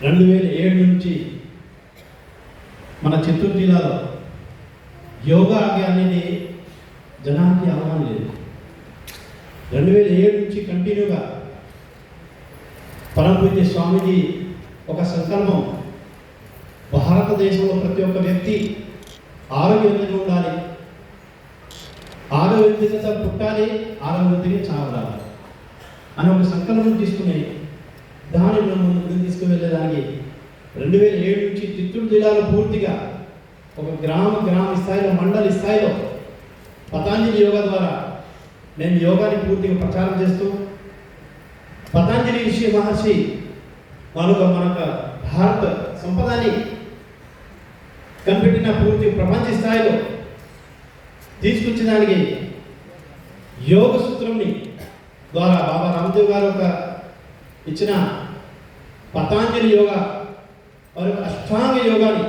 2007 నుంచి మన చిత్తూరు జిల్లాలో యోగా అనేది జనానికి అవగాహన లేదు. 2007 నుంచి కంటిన్యూగా పరమపూజ్య స్వామీజీ ఒక సంకల్పం, భారతదేశంలో ప్రతి ఒక్క వ్యక్తి ఆరోగ్యవంతంగా ఉండాలి, ఆరోగ్యవంతంగా పుట్టాలి, ఆరోగ్యవంతంగా చావాలి అని ఒక సంకల్పం తీసుకుని దాన్ని మనం ముందుకు తీసుకువెళ్ళడానికి 2007 నుంచి చిత్తూరు జిల్లాలో పూర్తిగా ఒక గ్రామ స్థాయిలో, మండలి స్థాయిలో పతాంజలి యోగా ద్వారా నేను యోగాని పూర్తిగా ప్రచారం చేస్తూ, పతాంజలి ఋషి మహర్షి వాళ్ళకు మనకు భారత సంపదని కనిపెట్టిన పూర్తి ప్రపంచ స్థాయిలో తీసుకొచ్చడానికి యోగ సూత్రంని ద్వారా బాబా రామ్దేవ్ గారు ఒక ఇచ్చిన పతాంజలి యోగా వారి అష్టాంగ యోగాని,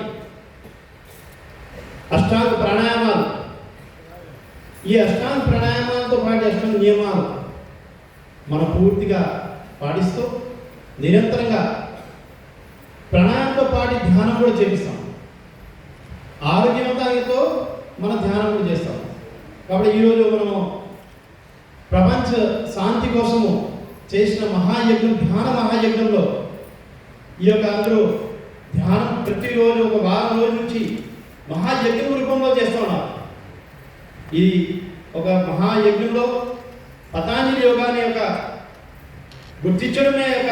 అష్టాంగ ప్రాణాయామాలు, ఈ అష్టాంగ ప్రాణాయామాలతో పాటు అష్టాంగ నియమాలు మనం పూర్తిగా పాటిస్తూ నిరంతరంగా ప్రాణాయామంతో పాటు ధ్యానం కూడా చేపిస్తాం. ఆరోగ్యవంతంతో మన ధ్యానం కూడా చేస్తాం. కాబట్టి ఈరోజు మనము ప్రపంచ శాంతి కోసము చేసిన మహాయజ్ఞం, ధ్యాన మహాయజ్ఞంలో ఈ యొక్క అందరూ ధ్యానం ప్రతిరోజు ఒక వారం రోజుల నుంచి మహాయజ్ఞం రూపంలో చేస్తూ ఉన్నారు. ఈ ఒక మహాయజ్ఞంలో పతాంజలి యోగాని యొక్క గుర్తించడమే ఒక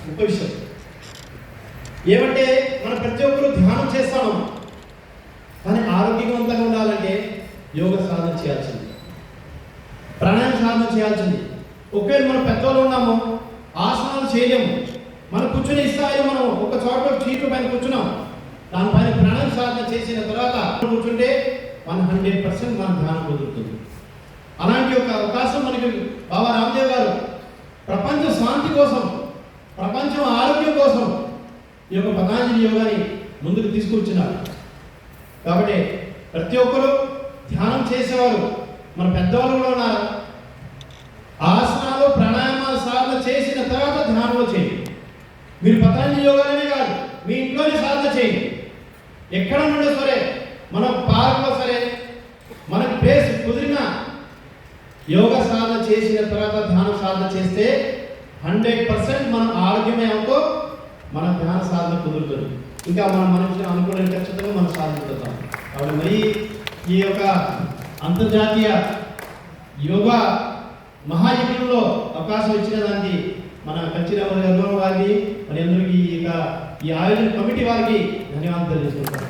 గొప్ప విషయం. ఏమంటే మన ప్రతి ఒక్కరూ ధ్యానం చేస్తాము, కానీ ఆరోగ్యవంతంగా ఉండాలంటే యోగ సాధన చేయాల్సింది, ప్రాణాయామ సాధన చేయాల్సింది. ఒకవేళ మనం పెద్దవాళ్ళు ఉన్నాము, ఆసనాలు చేయలేము, మనం కూర్చునే స్థాయిలో మనం ఒక చోట చీట్ల పైన కూర్చున్నాం, దానిపైన ప్రాణాయామ సాధన చేసిన తర్వాత కూర్చుంటే 100% మన ధ్యానం కుదురుతుంది. అలాంటి ఒక అవకాశం మనకి బాబా రామ్దేవ్ గారు ప్రపంచ శాంతి కోసం, ప్రపంచం ఆరోగ్యం కోసం ఈ యొక్క పతాంజలి యోగాని ముందుకు తీసుకొచ్చినారు. కాబట్టి ప్రతి ఒక్కరూ ధ్యానం చేసేవారు, మన పెద్దవాళ్ళు కూడా ఉన్నారు. ఆసనాలు ప్రాణాయామాలు సాధన చేసిన తర్వాత ధ్యానంలో చేయండి. మీరు పతాంజలి యోగానే కాదు, మీ ఇంట్లోనే సాధన చేయండి. ఎక్కడ నుండి సరే, మన పార్క్లో సరే, మనకి ప్లేస్ కుదిరిన యోగ సాధన చేసిన తర్వాత ధ్యాన సాధన చేస్తే 100% మన ఆరోగ్యమే అవుతూ మన ధ్యాన సాధన కుదురుతుంది. ఇంకా మన మనిషిని అనుకునే ఖచ్చితంగా మనం సాధించుతాం. కాబట్టి మరి ఈ యొక్క అంతర్జాతీయ యోగా మహాయజ్ఞంలో అవకాశం ఇచ్చిన దానికి మన కంచిరామ గారు వారికి, మరి అందరికీ ఇక ఈ ఆయోజన కమిటీ వారికి ధన్యవాదాలు తెలుసుకుంటాం.